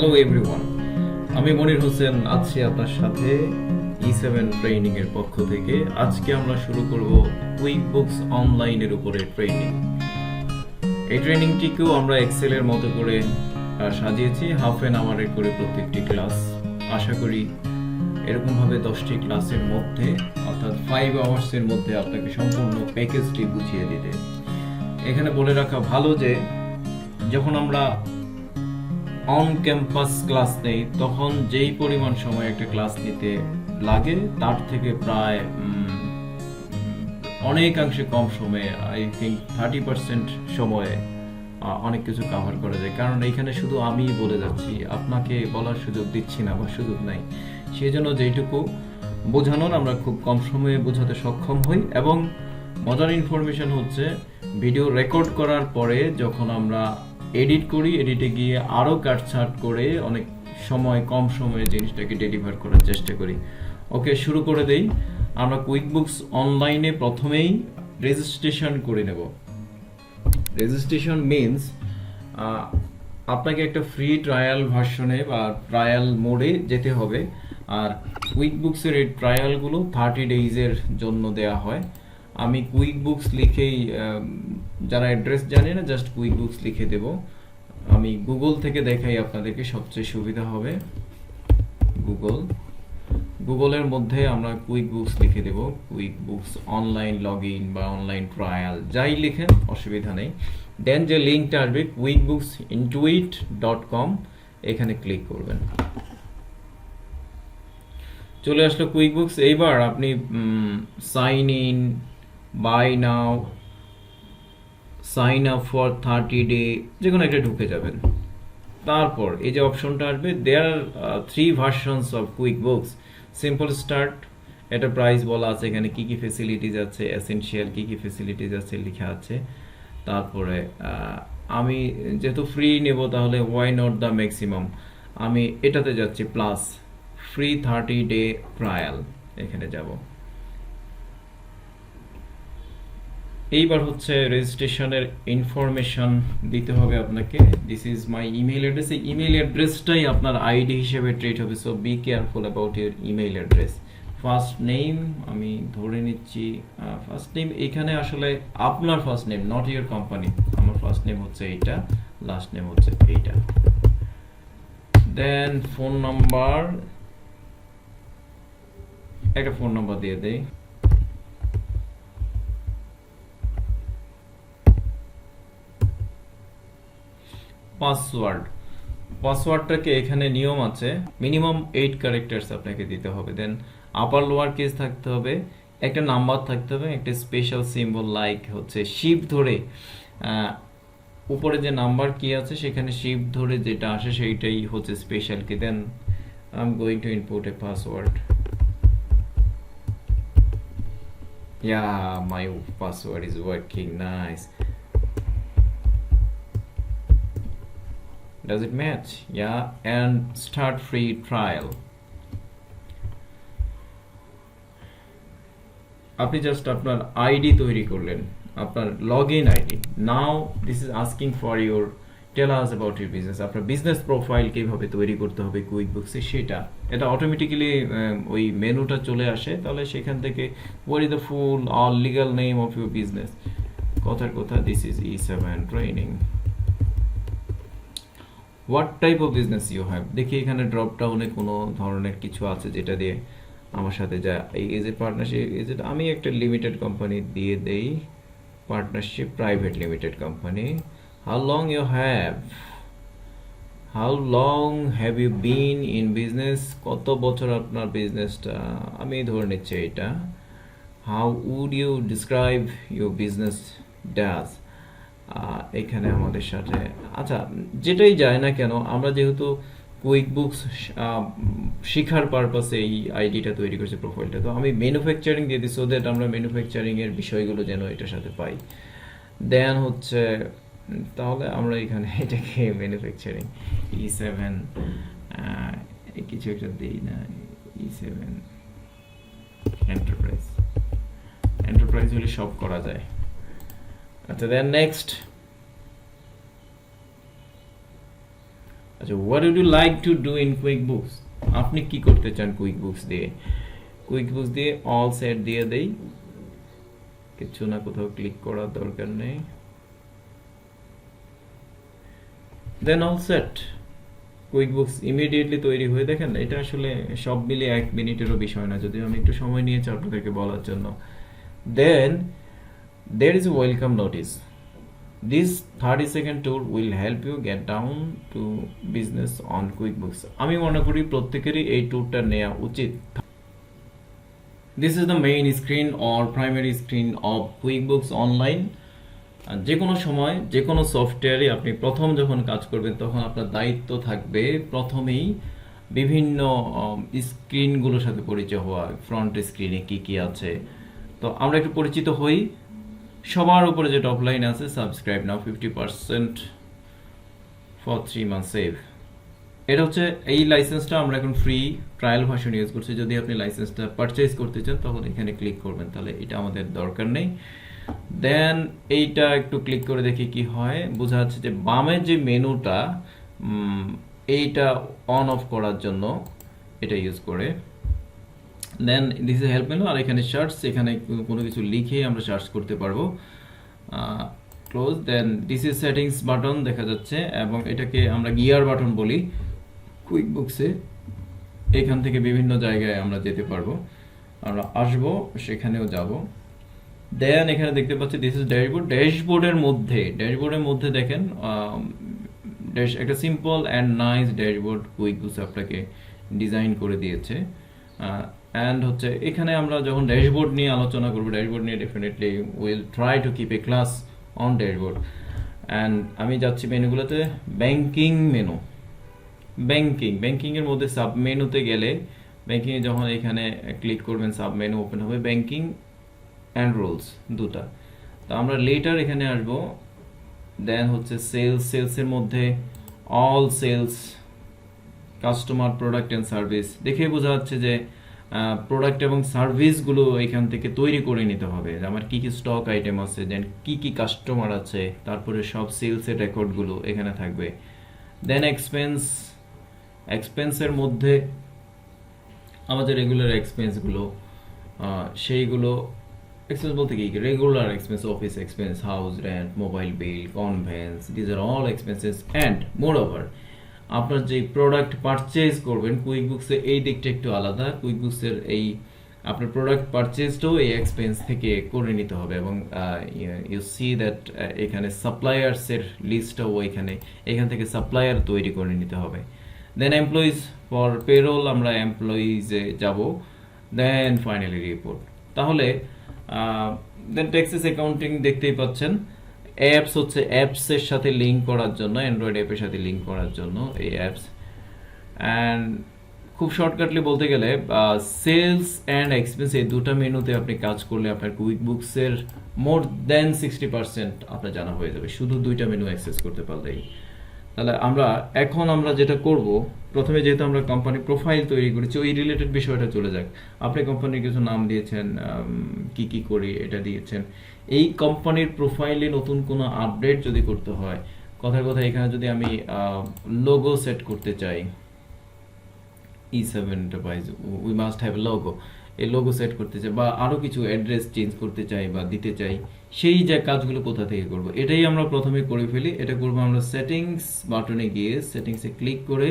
Hello everyone, আমি মনির হোসেন আছি আপনার সাথে E7 ট্রেনিং এর পক্ষ থেকে। আজকে আমরা শুরু করব কুইকবুকস অনলাইনের উপরে ট্রেনিং। এই ট্রেনিংটিকেও আমরা এক্সেলের মতো করে সাজিয়েছি, হাফ অ্যান আওয়ারের করে প্রত্যেকটি ক্লাস। আশা করি এরকমভাবে 10টি ক্লাসের মধ্যে অর্থাৎ 5 আওয়ার্সের মধ্যে আপনাকে সম্পূর্ণ প্যাকেজটি বুঝিয়ে দিতে। এখানে বলে রাখা ভালো যে যখন আমরা অন ক্যাম্পাস ক্লাস নেই তখন যেই পরিমাণ সময় একটা ক্লাস নিতে লাগে তার থেকে প্রায় অনেকাংশে কম সময়ে, আই থিঙ্ক 30% সময়ে অনেক কিছু কভার করা যায়। কারণ এইখানে শুধু আমি বলে যাচ্ছি, আপনাকে বলার সুযোগ দিচ্ছি না বা সুযোগ নাই। সেই জন্য যেইটুকু বোঝানোর আমরা খুব কম সময়ে বোঝাতে সক্ষম হই। এবং মজার ইনফরমেশন হচ্ছে ভিডিও রেকর্ড করার পরে যখন আমরা এডিট করি, এডিটে গিয়ে আরও কাটছাট করে অনেক সময় কম সময়ে জিনিসটাকে ডেলিভার করার চেষ্টা করি। ওকে, শুরু করে দেই। আমরা কুইকবুকস অনলাইনে প্রথমেই রেজিস্ট্রেশন করে নেব। রেজিস্ট্রেশন মিনস আপনাকে একটা ফ্রি ট্রায়াল ভার্সনে বা ট্রায়াল মোডে যেতে হবে। আর কুইকবুকসের এই ট্রায়ালগুলো 30 ডেইজের জন্য দেয়া হয়। আমি কুইকবুকস লিখেই, যারা অ্যাড্রেস জানে না, জাস্ট কুইকবুকস লিখে দেব। আমি গুগল থেকে দেখাই আপনাদেরকে, সবচেয়ে সুবিধা হবে। গুগলের মধ্যে আমরা কুইকবুকস লিখে দেব। কুইকবুকস অনলাইন লগ ইন বা অনলাইন ট্রায়াল যাই লিখেন অসুবিধা নেই। দেন যে লিঙ্কটা আসবে quickbooksintuit.com, এখানে ক্লিক করবেন। চলে আসলো কুইকবুকস। এইবার আপনি sign in, by now, sign up for 30 day, যে কোনো একটা ঢুকে যাবেন। তারপর এই যে অপশনটা আসবে, দেয়ার আর 3 versions of QuickBooks. Simple start, এটা প্রাইস বলা আছে, এখানে কি কি ফেসিলিটিস আছে, এসেনশিয়াল কি কি ফেসিলিটিস আছে লেখা আছে। তারপরে আমি যেহেতু ফ্রি নেব তাহলে ওয়াই নট দ্য ম্যাক্সিমাম, আমি এটাতে যাচ্ছি প্লাস, ফ্রি 30 ডে ট্রায়াল, এখানে যাব। এইবার হচ্ছে রেজিস্ট্রেশনের ইনফরমেশন দিতে হবে আপনাকে। This is my email address. এই ইমেল অ্যাড্রেসটাই আপনার আইডি হিসেবে ট্রিট হবে, so be careful about your email address. First name আমি ধরে নিচ্ছি, ফার্স্ট নেম এখানে আসলে আপনার first name, not your company. আমার ফার্স্ট নেম হচ্ছে এইটা, লাস্ট নেম হচ্ছে এইটা। দেন ফোন নাম্বার, একটা ফোন নাম্বার দিয়ে দেই। পাসওয়ার্ডটাকে এখানে নিয়ম আছে, মিনিমাম 8 ক্যারেক্টার্স আপনাকে দিতে হবে। দেন আপার লোয়ার কেস থাকতে হবে, একটা নাম্বার থাকতে হবে, একটা স্পেশাল সিম্বল লাইক হচ্ছে শিফট ধরে উপরে যে নাম্বার কি আছে সেখানে শিফট ধরে যেটা আসে সেইটাই হচ্ছে স্পেশাল কি। Then I am going to input a password. Yeah, my password is working. Nice. Does it match? Yeah, and start free trial. আপনি জাস্ট আপনার আইডি তৈরি করলেন, আপনার login ID. Now this is asking for your tell us about your business. আপনার business profile কিভাবে তৈরি করতে হবে কুইকবুকসে এটা অটোমেটিক্যালি ওই মেনুটা চলে আসে। তাহলে সেখান থেকে what is the full all legal name of your business, কথার কথা this is E7 training. What type of business you have, দেখি এখানে ড্রপ ডাউনে কোনো ধরনের কিছু আছে যেটা দিয়ে আমার সাথে যায়। এই যে পার্টনারশিপ, আমি একটা লিমিটেড কোম্পানি দিয়ে দেই, partnership private limited company. How long you have, how long have you been in business, কত বছর আপনার বিজনেসটা, আমি ধরে নিচ্ছি এটা। How would you describe your business does, এখানে আমাদের সাথে আচ্ছা যেটাই যায় না কেন, আমরা যেহেতু কুইকবুকস শিখার পারপাসে এই আইডিটা তৈরি করছি, প্রোফাইলটা, তো আমি ম্যানুফ্যাকচারিং দিয়ে দিই, সো দ্যাট আমরা ম্যানুফ্যাকচারিং এর বিষয়গুলো যেন এটার সাথে পাই। দেন হচ্ছে তাহলে আমরা এখানে এটাকে ম্যানুফ্যাকচারিং E7 কিছু একটা দিই না, E7 এন্টারপ্রাইজ হলে সব করা যায়। আচ্ছা, দেন নেক্সট আচ্ছা, what would you like to do in QuickBooks? আপনি কি করতে চান কুইক বুকস দিয়ে? কুইক বুকস দিয়ে অল সেট দিয়ে দেই, কিছু না, কোথাও ক্লিক করার দরকার নেই। Then all set, QuickBooks immediately তৈরি হয়ে, দেখেন এটা আসলে সব মিলিয়ে 1 মিনিটেরও বিষয় না, যদিও আমি একটু সময় নিয়েছি আপনাদেরকে বলার জন্য। দেন there is a welcome notice. This 30-second tour will help you get down to business on QuickBooks. আমি মনে করি প্রত্যেকেরই এই ট্যুরটা নেওয়া উচিত। This is the main screen or primary screen of QuickBooks Online. যে কোনো সময় যে কোনো সফটওয়্যারে আপনি প্রথম যখন কাজ করবেন তখন আপনার দায়িত্ব থাকবে প্রথমেই বিভিন্ন স্ক্রিনগুলোর সাথে পরিচয় হওয়া, ফ্রন্ট স্ক্রিনে কি কি আছে। তো আমরা একটু পরিচিত হই। সবার উপরে যে টপ লাইন আছে, subscribe now 50% for 3 months save. এটা হচ্ছে এই লাইসেন্সটা আমরা এখন ফ্রি ট্রায়াল ভার্সন ইউজ করছি। যদি আপনি লাইসেন্সটা পারচেজ করতে চান তখন এখানে ক্লিক করবেন, তাহলে এটা আমাদের দরকার নেই। দেন এইটা একটু ক্লিক করে দেখি কি হয়। বোঝা যাচ্ছে যে বামের যে মেনুটা, এইটা অন অফ করার জন্য এটা ইউজ করে। দেন দিস ইজ হেল্প মেনু, আর এখানে সার্চ, এখানে কোনো কিছু লিখে আমরা সার্চ করতে পারবো। Close. Then this is settings button দেখা যাচ্ছে, এবং এটাকে আমরা গিয়ার বাটন বলি কুইক বুকসে। এখান থেকে বিভিন্ন জায়গায় আমরা যেতে পারবো, আমরা আসবো, সেখানেও যাব। দেন এখানে দেখতে পাচ্ছি দিস ইজ ড্যাশবোর্ড। ড্যাশবোর্ডের মধ্যে দেখেন একটা simple and nice dashboard quick books আপনাকে ডিজাইন করে দিয়েছে। অ্যান্ড হচ্ছে এখানে আমরা যখন ড্যাশবোর্ড নিয়ে আলোচনা করবো, ড্যাশবোর্ড নিয়ে definitely will try to keep A class on dashboard. And আমি যাচ্ছি মেনুগুলোতে। ব্যাংকিং মেনু, ব্যাংকিংয়ের মধ্যে সাব মেনুতে গেলে, ব্যাংকিংয়ে যখন এখানে ক্লিক করবেন সাব মেনু ওপেন হবে, ব্যাংকিং অ্যান্ড রুলস দুটা। তো আমরা লেটার এখানে আসবো। দেন হচ্ছে সেলসের মধ্যে all sales, customer, product and service. দেখে বোঝা যাচ্ছে যে প্রোডাক্ট এবং সার্ভিসগুলো এখান থেকে তৈরি করে নিতে হবে, আমার কি কি স্টক আইটেম আছে, দেন কি কি কাস্টমার আছে, তারপরে সব সেলসের রেকর্ডগুলো এখানে থাকবে। দেন এক্সপেন্সের মধ্যে আমাদের রেগুলার এক্সপেন্সগুলো, সেইগুলো এক্সপেন্স বলতে কি, regular expense, office expense, house rent, mobile bill, convince, these are all expenses. And more over আপনার যে প্রোডাক্ট পারচেজ করবেন কুইক বুকসে, এই দিকটা একটু আলাদা। কুইক বুকসের এই আপনার প্রোডাক্ট পারচেজটাও এই এক্সপেন্স থেকে করে নিতে হবে, এবং ইউ সি দ্যাট এখানে সাপ্লায়ার্সের লিস্টটাও এখান থেকে সাপ্লায়ার তৈরি করে নিতে হবে। দেন এমপ্লয়িজ ফর পেরোল, আমরা এমপ্লয়িজে যাব। Then finally report. তাহলে দেন ট্যাক্সেস অ্যাকাউন্টিং দেখতেই পাচ্ছেন। অ্যাপস হচ্ছে অ্যাপসের সাথে লিঙ্ক করার জন্য, অ্যান্ড্রয়েড অ্যাপের সাথে লিঙ্ক করার জন্য এই অ্যাপস। অ্যান্ড খুব শর্টকাটলি বলতে গেলে সেলস অ্যান্ড এক্সপেন্স, এই দুটো মেনুতে আপনি কাজ করলে আপনার কুইক বুকসের মোর দেন 60% আপনার জানা হয়ে যাবে, শুধু দুইটা মেনু অ্যাক্সেস করতে পারলেই। তাহলে আমরা যেটা করব, প্রথমে যেহেতু আমরা কোম্পানি প্রোফাইল তৈরি করেছি, ওই রিলেটেড বিষয়টা চলে যাক। আপনি কোম্পানির কিছু নাম দিয়েছেন, কি করি এটা দিয়েছেন। এই কোম্পানির প্রোফাইলে নতুন কোনো আপডেট যদি করতে হয়, কথায় এখানে যদি আমি লোগো সেট করতে চাই, E7 enterprise, we must have logo, এই লোগো সেট করতে চাই, বা আরও কিছু অ্যাড্রেস চেঞ্জ করতে চাই বা দিতে চাই, সেই যে কাজগুলো কোথা থেকে করব, এটাই আমরা প্রথমে করে ফেলি। এটা করবো আমরা সেটিংস বাটনে গিয়ে, সেটিংসে ক্লিক করে,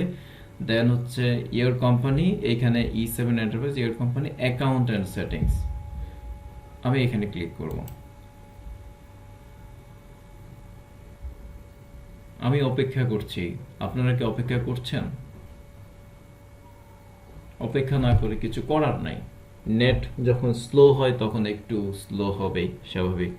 দেন হচ্ছে ইয়ার কোম্পানি, এখানে E7 enterprise, year company, account and settings, আমি এখানে ক্লিক করব। আমি অপেক্ষা করছি, আপনারা কি অপেক্ষা করছেন? অপেক্ষা না করে কিছু করার নাই। নেট যখন স্লো হয় তখন একটু স্লো হবেই, স্বাভাবিক।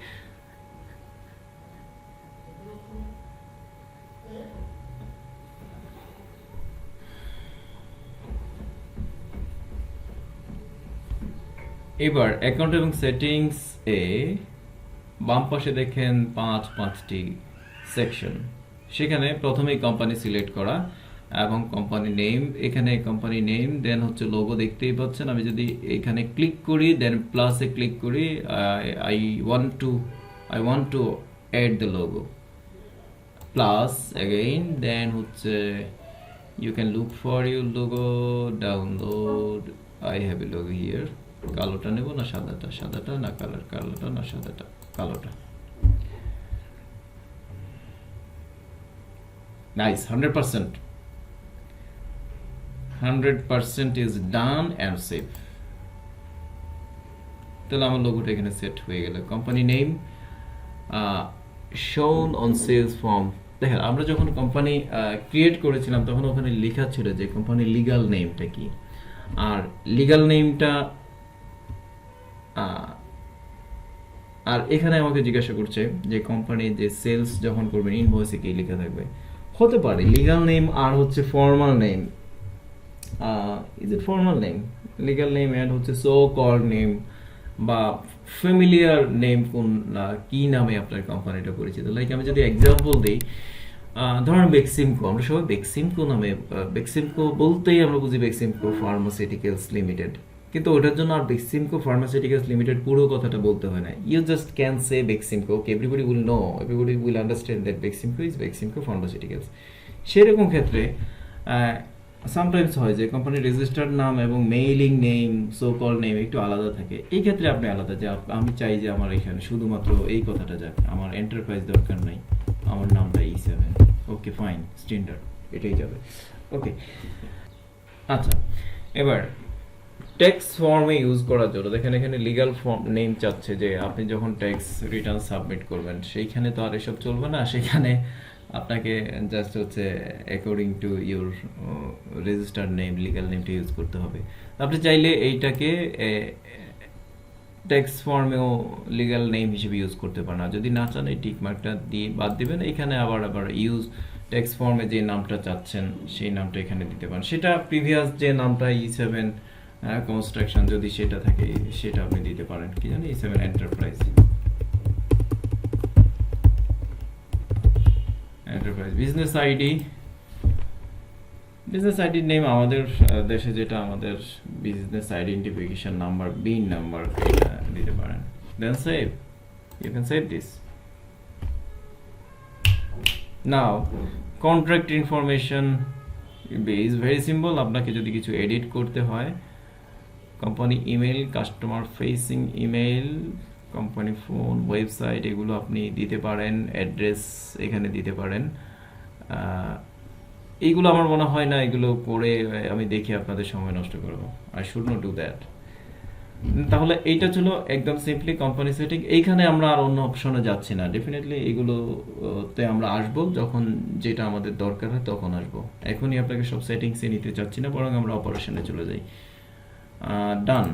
এবার অ্যাকাউন্ট এবং সেটিংস এ বাম পাশে দেখেন 5টি সেকশন। সেখানে প্রথমেই কোম্পানি সিলেক্ট করা এবং কোম্পানি নেম, এখানে কোম্পানি নেম, দেন হচ্ছে লোগো দেখতেই পাচ্ছেন। আমি যদি এখানে ক্লিক করি, দেন প্লাসে ক্লিক করি, I want to add the logo, plus again, then হচ্ছে You can look for your logo, download. I have a logo here. কালোটা নেব না সাদাটা, সাদাটা না কালোটা না সাদাটা, কালোটা। Nice, 100%. 100% is done and save. তাহলে আমার লোগোটা এখানে সেট হয়ে গেল। কোম্পানি নেম শোন অন সেলস ফর্ম। দেখেন আমরা যখন কোম্পানি ক্রিয়েট করেছিলাম তখন ওখানে লেখা ছিল যে কোম্পানির লিগ্যাল নেমটা কি, আর লিগ্যাল নেমটা আর এখানে আমাকে জিজ্ঞাসা করছে যে কোম্পানি যে সেলস যখন করবেন ইনভয়েসে কি লেখা থাকবে। হতে পারে লিগ্যাল নেম আর হচ্ছে formal name. Is it formal name, legal name and হচ্ছে সো কল্ড নেম বা ফ্যামিলিয়ার নেম, কোন কি নামে আপনার কোম্পানিটা পরিচিত। লাইক আমি যদি এক্সাম্পল দিই, ধরেন বেক্সিমকো, আমরা সবাই বেক্সিমকো নামে, বেক্সিমকো বলতেই আমরা বুঝি বেক্সিমকো ফার্মাসিউটিক্যালস লিমিটেড, কিন্তু ওটার জন্য আর বেক্সিমকো ফার্মাসিউটিক্যালস লিমিটেড পুরো কথাটা বলতে হয় না। You just can say Beximco, everybody will know, everybody will understand that Beximco is Beximco pharmaceuticals. সেরকম ক্ষেত্রে সামটাইমস হয় যে কোম্পানির রেজিস্টার্ড নাম এবং mailing name, so call name একটু আলাদা থাকে। এই ক্ষেত্রে আপনি আলাদা, যে আমি চাই যে আমার এখানে শুধুমাত্র এই কথাটা যাক, আমার এন্টারপ্রাইজ দরকার নাই, আমার নামটা E7, ওকে ফাইন, স্ট্যান্ডার্ড এটাই যাবে। ওকে, আচ্ছা এবার ট্যাক্স ফর্মে ইউজ করার জন্য দেখেন এখানে লিগ্যাল ফর্ম নেম চাচ্ছে, যে আপনি যখন ট্যাক্স রিটার্ন সাবমিট করবেন সেইখানে তো আর এসব চলবে না, সেখানে আপনাকে জাস্ট হচ্ছে according to your registered name, legal নেমটা ইউজ করতে হবে। আপনি চাইলে এইটাকে ট্যাক্স ফর্মেও লিগ্যাল নেম হিসেবে ইউজ করতে পারেন, আর যদি না চান এই টিক মার্কটা দিয়ে বাদ দিবেন। এখানে আবার ইউজ ট্যাক্স ফর্মে যে নামটা চাচ্ছেন সেই নামটা এখানে দিতে পারেন। সেটা প্রিভিয়াস যে নামটা E7 কনস্ট্রাকশন যদি সেটা থাকে সেটা আপনি দিতে পারেন, কি জানি E7 enterprise, business ID. Business আইডির নেম আমাদের দেশে যেটা আমাদের business identification number, BIN number, এটা দিতে পারেন। Then save, you can save this. Now contract information is very simple. আপনাকে যদি কিছু এডিট করতে হয়, company email, customer facing email, company phone, website, এগুলো আপনি দিতে পারেন, অ্যাড্রেস এখানে দিতে পারেন। এইগুলো আমার মনে হয় না এগুলো করে আমি দেখি আপনাদের সময় নষ্ট করবো, I should not do that. তাহলে এইটা ছিল একদম সিম্পলি কোম্পানি সেটিং। এইখানে আমরা আর অন্য অপশনে যাচ্ছি না, ডেফিনেটলি এগুলোতে আমরা আসবো যখন যেটা আমাদের দরকার হয় তখন আসবো। এখনই আপনাকে সব সেটিংসে নিতে চাচ্ছি না, বরং আমরা অপারেশনে চলে যাই। ডান।